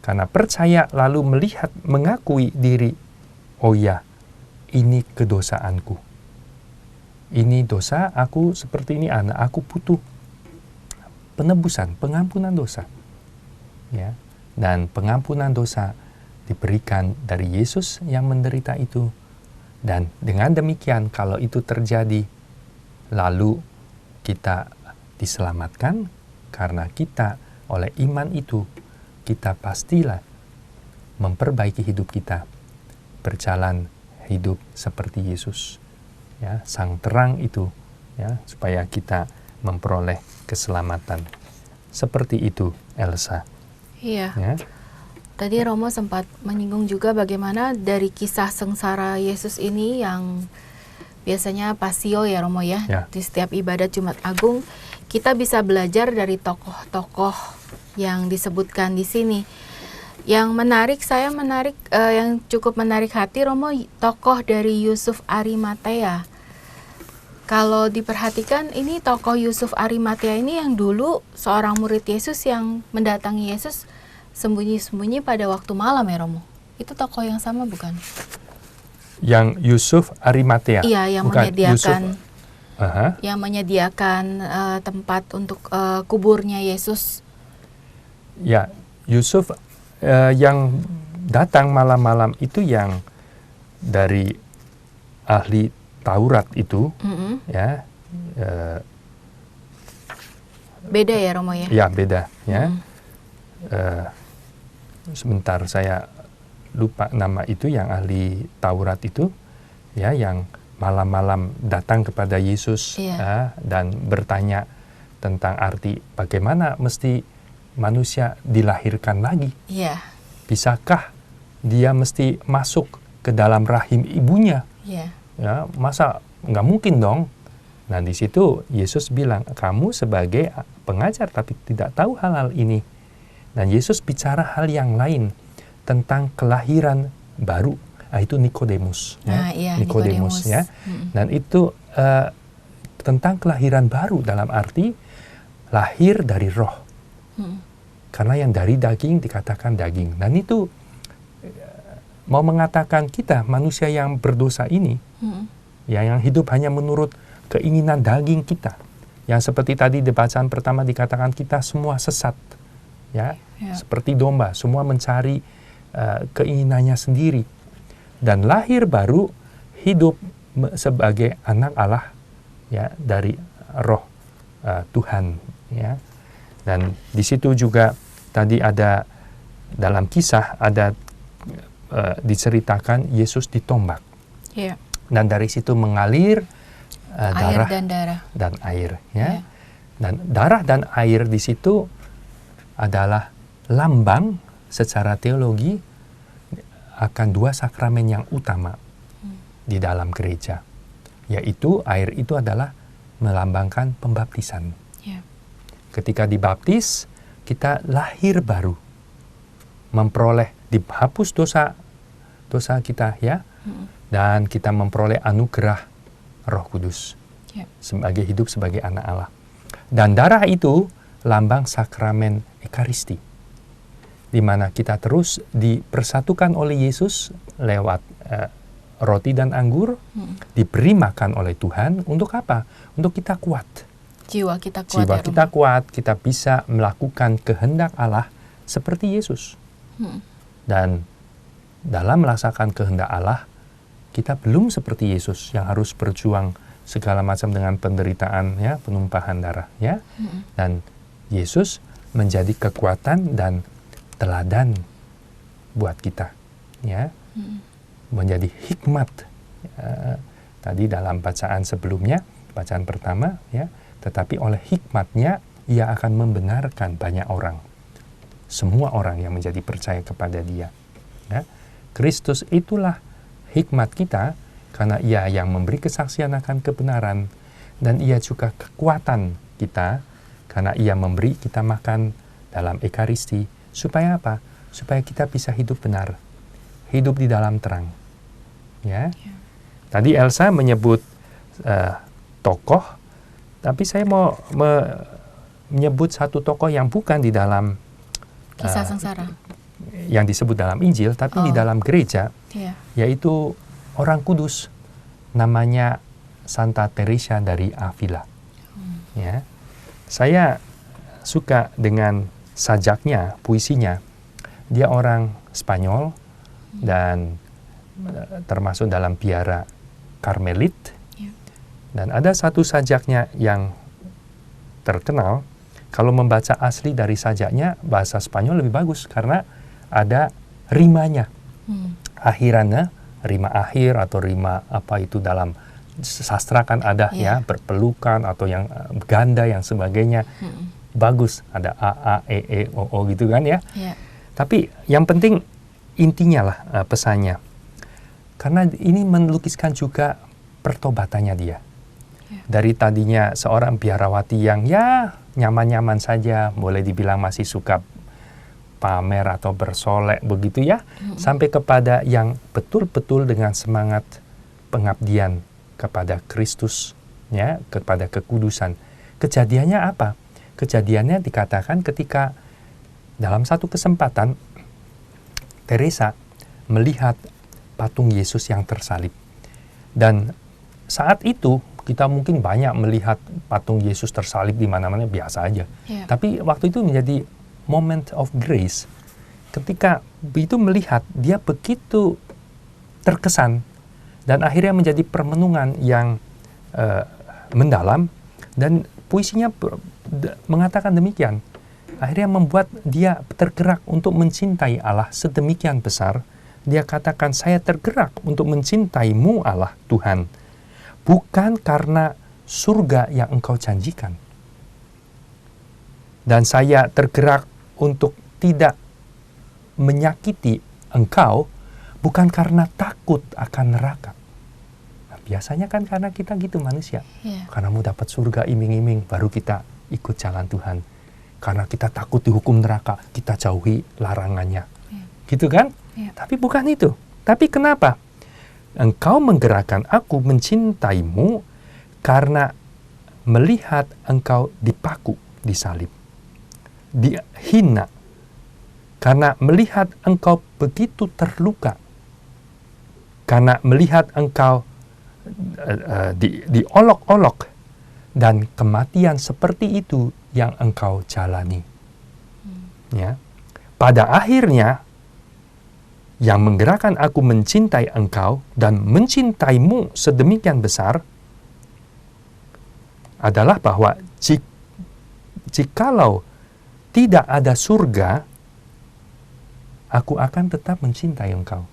Karena percaya lalu melihat, mengakui diri, oh ya, ini kedosaanku. Ini dosa, aku seperti ini anak, aku butuh penebusan, pengampunan dosa. Ya. Dan pengampunan dosa diberikan dari Yesus yang menderita itu. Dan dengan demikian, kalau itu terjadi, lalu kita diselamatkan karena kita oleh iman itu kita pastilah memperbaiki hidup kita, berjalan hidup seperti Yesus, ya, sang terang itu, ya, supaya kita memperoleh keselamatan. Seperti itu, Elsa. Iya. Ya. Tadi Romo sempat menyinggung juga bagaimana dari kisah sengsara Yesus ini yang biasanya pasio ya Romo ya. Ya. Di setiap ibadat Jumat Agung kita bisa belajar dari tokoh-tokoh yang disebutkan di sini. Yang menarik, yang cukup menarik hati Romo, tokoh dari Yusuf Arimatea. Kalau diperhatikan ini tokoh Yusuf Arimatea ini yang dulu seorang murid Yesus yang mendatangi Yesus sembunyi-sembunyi pada waktu malam ya Romo. Itu tokoh yang sama bukan? Yang Yusuf Arimatea. Iya, yang bukan menyediakan Yusuf. yang menyediakan tempat untuk kuburnya Yesus. Ya, Yusuf yang datang malam-malam itu yang dari ahli Taurat itu, ya, beda ya Romo ya? ya beda, ya. Sebentar saya lupa nama itu yang ahli Taurat itu, ya, yang malam-malam datang kepada Yesus, ya, dan bertanya tentang arti bagaimana mesti manusia dilahirkan lagi. Iya. Bisakah dia mesti masuk ke dalam rahim ibunya? Iya. Ya, masa nggak mungkin dong? Nah, di situ Yesus bilang, kamu sebagai pengajar tapi tidak tahu hal-hal ini. Dan Yesus bicara hal yang lain tentang kelahiran baru. Nah, itu Nikodemus. Iya, Nikodemus, ya. Dan itu tentang kelahiran baru dalam arti lahir dari roh. Karena yang dari daging dikatakan daging. Dan itu mau mengatakan kita manusia yang berdosa ini, ya, yang hidup hanya menurut keinginan daging kita. Yang seperti tadi di bacaan pertama dikatakan kita semua sesat, ya, seperti domba, semua mencari keinginannya sendiri. Dan lahir baru hidup sebagai anak Allah, ya, dari roh Tuhan, ya. Dan di situ juga tadi ada dalam kisah ada diceritakan Yesus ditombak. Yeah. Dan dari situ mengalir darah dan air, ya. Dan darah dan air di situ adalah lambang secara teologi akan dua sakramen yang utama di dalam gereja, yaitu air itu adalah melambangkan pembaptisan. Yeah. Ketika dibaptis, kita lahir baru, memperoleh dihapus dosa kita, ya, dan kita memperoleh anugerah Roh Kudus, sebagai hidup sebagai anak Allah. Dan darah itu lambang sakramen Ekaristi, di mana kita terus dipersatukan oleh Yesus lewat roti dan anggur, diberi makan oleh Tuhan. Untuk apa? Untuk kita kuat. Jiwa kita kuat. Jiwa kita kuat, kita bisa melakukan kehendak Allah seperti Yesus. Dan dalam melaksanakan kehendak Allah, kita belum seperti Yesus yang harus berjuang segala macam dengan penderitaan, ya, penumpahan darah, ya. Dan Yesus menjadi kekuatan dan teladan buat kita, ya. Menjadi hikmat. Tadi dalam bacaan sebelumnya, bacaan pertama, ya. Tetapi oleh hikmatnya, ia akan membenarkan banyak orang. Semua orang yang menjadi percaya kepada dia. Ya. Kristus itulah hikmat kita, karena ia yang memberi kesaksian akan kebenaran. Dan ia juga kekuatan kita, karena ia memberi kita makan dalam Ekaristi. Supaya apa? Supaya kita bisa hidup benar. Hidup di dalam terang. Ya. Tadi Elsa menyebut tokoh, tapi saya mau menyebut satu tokoh yang bukan di dalam kisah sengsara yang disebut dalam Injil, tapi di dalam gereja, yaitu orang kudus, namanya Santa Teresa dari Avila. Ya, saya suka dengan sajaknya, puisinya. Dia orang Spanyol dan termasuk dalam biara Karmelit. Dan ada satu sajaknya yang terkenal, kalau membaca asli dari sajaknya, bahasa Spanyol lebih bagus karena ada rimanya. Akhirannya, rima akhir atau rima apa itu dalam sastra kan ada ya, berpelukan atau yang ganda yang sebagainya. Bagus, ada A, E, E, O gitu kan ya. Tapi yang penting intinya lah pesannya. Karena ini melukiskan juga pertobatannya dia. Dari tadinya seorang biarawati yang ya nyaman-nyaman saja, boleh dibilang masih suka pamer atau bersolek begitu ya, sampai kepada yang betul-betul dengan semangat pengabdian kepada Kristus, ya, kepada kekudusan. Kejadiannya apa? Kejadiannya dikatakan ketika dalam satu kesempatan Teresa melihat patung Yesus yang tersalib. Dan saat itu kita mungkin banyak melihat patung Yesus tersalib di mana-mana, biasa aja. Tapi waktu itu menjadi moment of grace. Ketika itu melihat, dia begitu terkesan dan akhirnya menjadi permenungan yang mendalam, dan puisinya mengatakan demikian. Akhirnya membuat dia tergerak untuk mencintai Allah sedemikian besar. Dia katakan, saya tergerak untuk mencintaimu Allah Tuhan, bukan karena surga yang engkau janjikan. Dan saya tergerak untuk tidak menyakiti engkau, bukan karena takut akan neraka. Nah, biasanya kan karena kita gitu manusia. Karena mau dapat surga iming-iming, baru kita ikut jalan Tuhan. Karena kita takut dihukum neraka, kita jauhi larangannya. Gitu kan? Tapi bukan itu. Tapi kenapa? Engkau menggerakkan aku mencintaimu karena melihat engkau dipaku, disalib, dihina, karena melihat engkau begitu terluka, karena melihat engkau diolok-olok, dan kematian seperti itu yang engkau jalani. Ya. Pada akhirnya, yang menggerakkan aku mencintai engkau dan mencintaimu sedemikian besar adalah bahwa jikalau tidak ada surga, aku akan tetap mencintai engkau.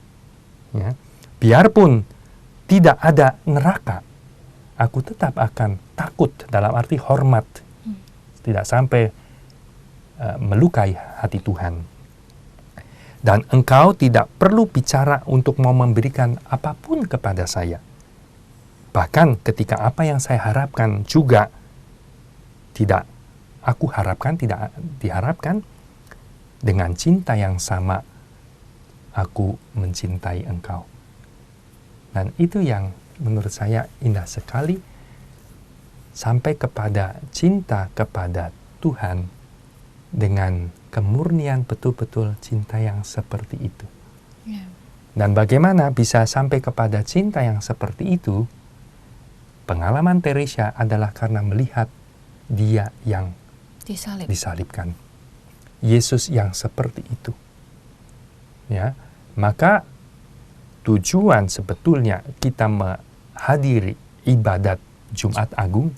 Ya. Biarpun tidak ada neraka, aku tetap akan takut, dalam arti hormat. Tidak sampai melukai hati Tuhan. Dan engkau tidak perlu bicara untuk mau memberikan apapun kepada saya. Bahkan ketika apa yang saya harapkan juga tidak aku harapkan, tidak diharapkan, dengan cinta yang sama aku mencintai engkau. Dan itu yang menurut saya indah sekali, sampai kepada cinta kepada Tuhan dengan kemurnian betul-betul cinta yang seperti itu. Dan bagaimana bisa sampai kepada cinta yang seperti itu? Pengalaman Teresa adalah karena melihat dia yang disalibkan. Yesus yang seperti itu. Ya, maka tujuan sebetulnya kita menghadiri ibadat Jumat Agung,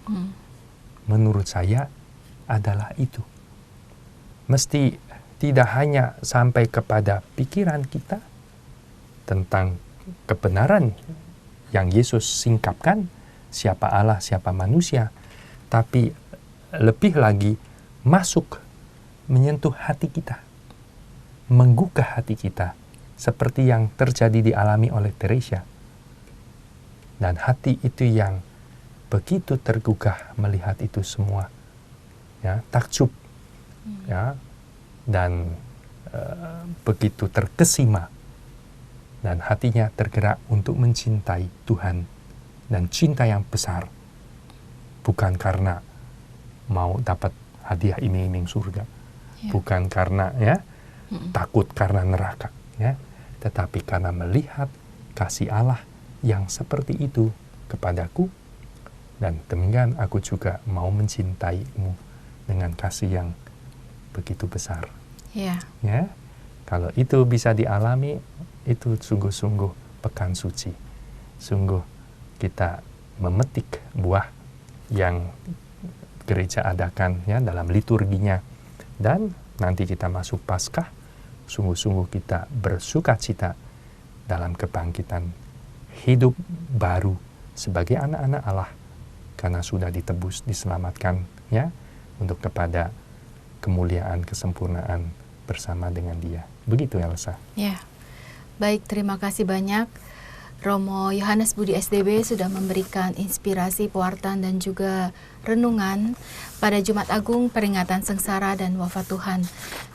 menurut saya adalah itu. Mesti tidak hanya sampai kepada pikiran kita tentang kebenaran yang Yesus singkapkan, siapa Allah, siapa manusia, tapi lebih lagi masuk, menyentuh hati kita, menggugah hati kita, seperti yang terjadi dialami oleh Teresa. Dan hati itu yang begitu tergugah melihat itu semua, ya, takjub, ya, dan begitu terkesima, dan hatinya tergerak untuk mencintai Tuhan, dan cinta yang besar, bukan karena mau dapat hadiah iming-iming surga, bukan karena takut karena neraka, ya, tetapi karena melihat kasih Allah yang seperti itu kepadaku, dan demikian aku juga mau mencintaimu dengan kasih yang begitu besar. Ya, kalau itu bisa dialami, itu sungguh-sungguh pekan suci. Sungguh kita memetik buah yang gereja adakan ya dalam liturginya. Dan nanti kita masuk Paskah, sungguh-sungguh kita bersukacita dalam kebangkitan hidup baru sebagai anak-anak Allah karena sudah ditebus, diselamatkan ya untuk kepada kemuliaan, kesempurnaan bersama dengan Dia. Begitu Elsa. Ya, baik, terima kasih banyak Romo Yohanes Budi SDB sudah memberikan inspirasi pewartaan dan juga renungan pada Jumat Agung peringatan sengsara dan wafat Tuhan.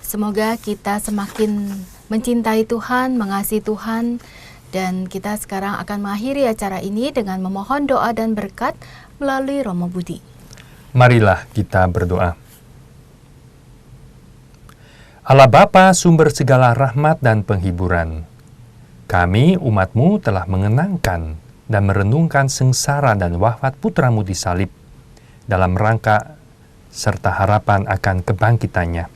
Semoga kita semakin mencintai Tuhan, mengasihi Tuhan, dan kita sekarang akan mengakhiri acara ini dengan memohon doa dan berkat melalui Romo Budi. Marilah kita berdoa. Allah Bapa, sumber segala rahmat dan penghiburan, kami, umat-Mu, telah mengenangkan dan merenungkan sengsara dan wafat putra-Mu di salib dalam rangka serta harapan akan kebangkitannya.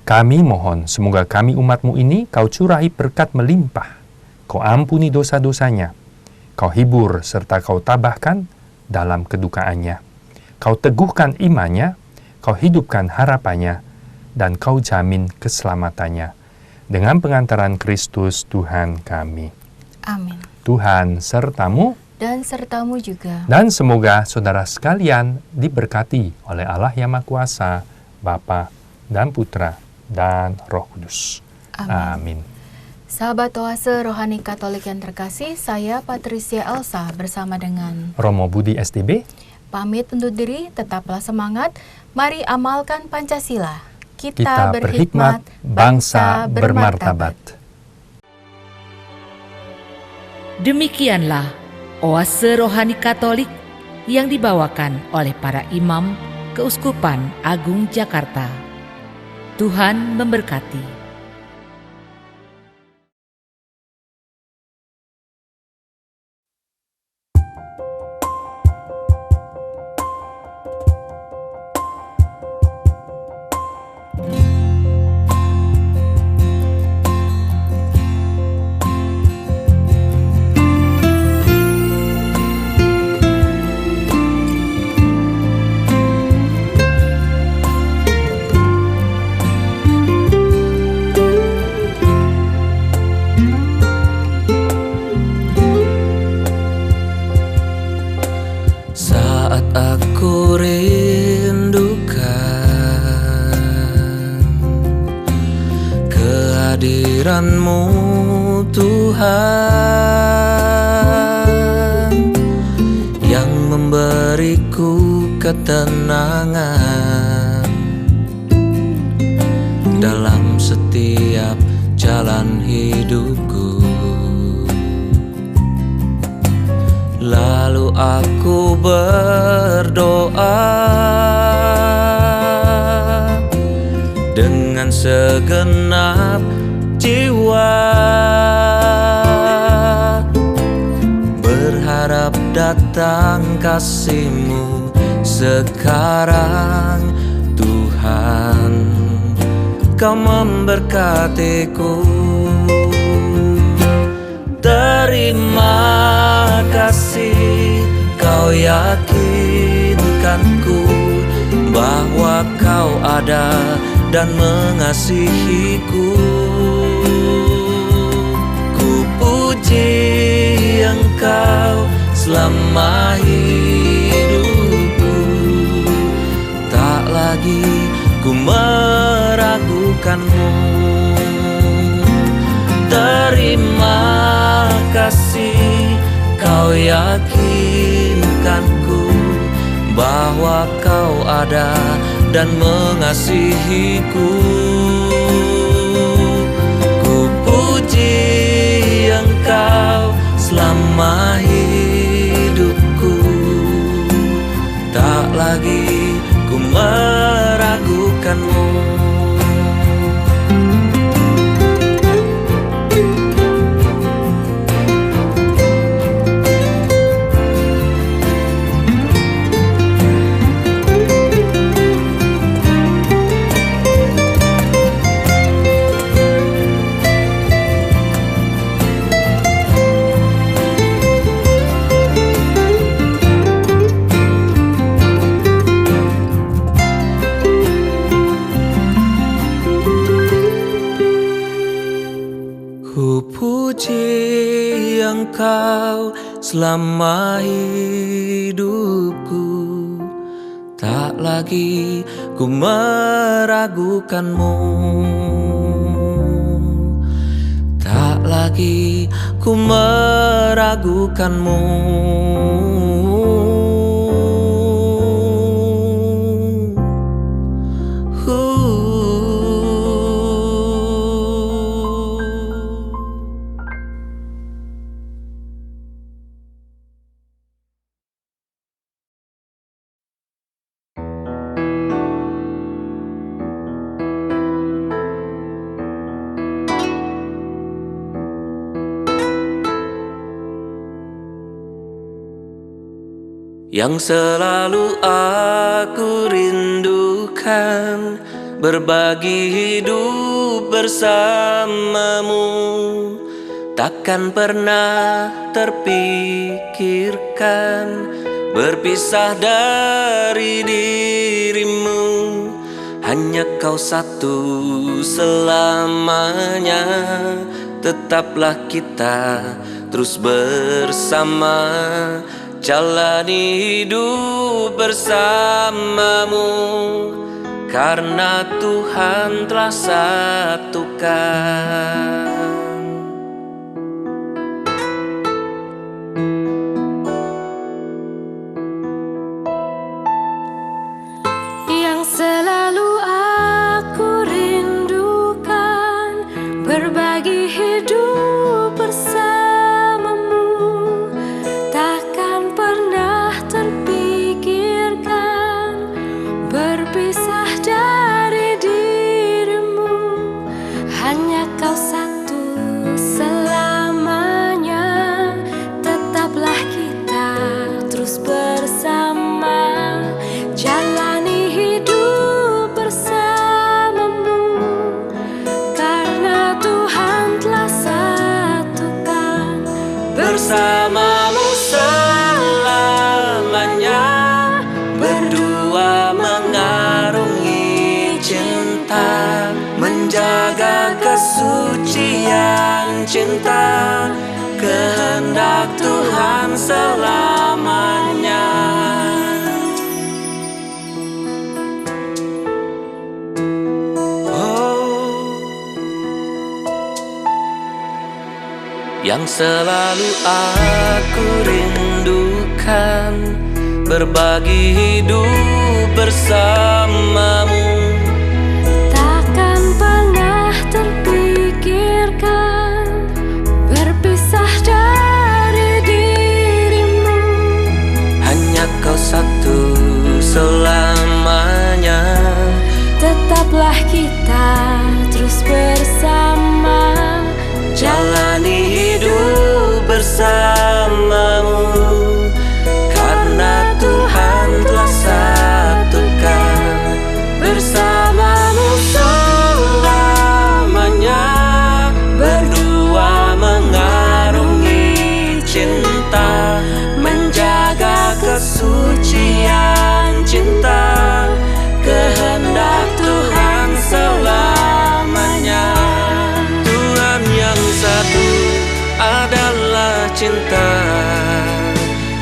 Kami mohon semoga kami umat-Mu ini Kau curahi berkat melimpah, Kau ampuni dosa-dosanya, Kau hibur serta Kau tabahkan dalam kedukaannya. Kau teguhkan imannya, Kau hidupkan harapannya, dan Kau jamin keselamatannya. Dengan pengantaran Kristus Tuhan kami. Amin. Tuhan sertamu. Dan sertamu juga. Dan semoga saudara sekalian diberkati oleh Allah yang Maha Kuasa, Bapa dan Putra dan Roh Kudus. Amin. Sahabat Oase Rohani Katolik yang terkasih, saya Patricia Elsa bersama dengan Romo Budi SDB. Pamit undur diri, tetaplah semangat. Mari amalkan Pancasila. Kita berhikmat, bangsa bermartabat. Demikianlah Oase Rohani Katolik yang dibawakan oleh para imam Keuskupan Agung Jakarta. Tuhan memberkati. kehadiran-Mu Tuhan, yang memberiku ketenangan dalam setiap jalan hidupku. Lalu aku berdoa dengan segenap jiwa, berharap datang kasih-Mu sekarang. Tuhan, Kau memberkatiku. Terima kasih, Kau yakinkanku bahwa Kau ada dan mengasihiku. Ku puji Engkau selama hidupku, tak lagi ku meragukan-Mu. Terima kasih, Kau yakinkanku bahwa Kau ada dan mengasihiku. Ku puji Engkau selama hidupku, tak lagi ku meragukan-Mu. Engkau selama hidupku. Tak lagi ku meragukanmu, tak lagi ku meragukanmu. Yang selalu aku rindukan, berbagi hidup bersamamu. Takkan pernah terpikirkan berpisah dari dirimu. Hanya kau satu selamanya. Tetaplah kita terus bersama, jalani hidup bersamamu, karena Tuhan telah satukan. Yang selalu aku rindukan, berbagi hidup bersamamu. Takkan pernah terpikirkan berpisah dari dirimu. Hanya kau satu selamanya. Tetaplah kita terus bersama, jalani hidup bersamamu, karena Tuhan telah satukan. Bersamamu selamanya, berdua mengarungi cinta, menjaga kesucian cinta, kehendak Tuhan selamanya. Yang selalu aku rindukan, berbagi hidup bersamamu. Takkan pernah terpikirkan berpisah dari dirimu. Hanya kau satu selamanya. Tetaplah kita terus bersama, jalani hidup bersamamu, karena Tuhan telah satukan. Bersamamu selamanya, berdua mengarungi cinta, menjaga kesucian cinta, kehendak Tuhan selamanya. Tuhan yang satu adalah cinta,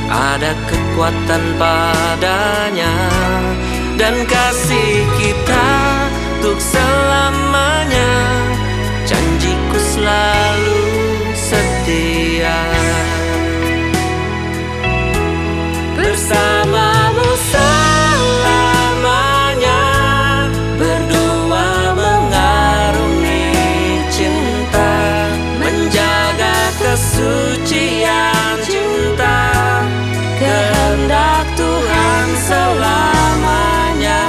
ada kekuatan padanya, dan kasih kita untuk selamanya. Janjiku selalu setia. Bersamamu selamanya, berdua mengarungi cinta, menjaga kesucian cinta, kehendak Tuhan selamanya.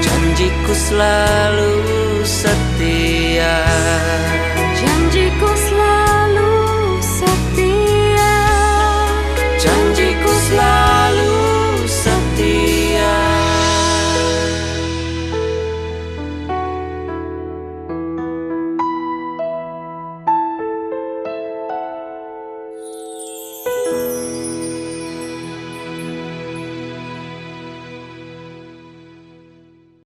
Janjiku selalu setia. janjiku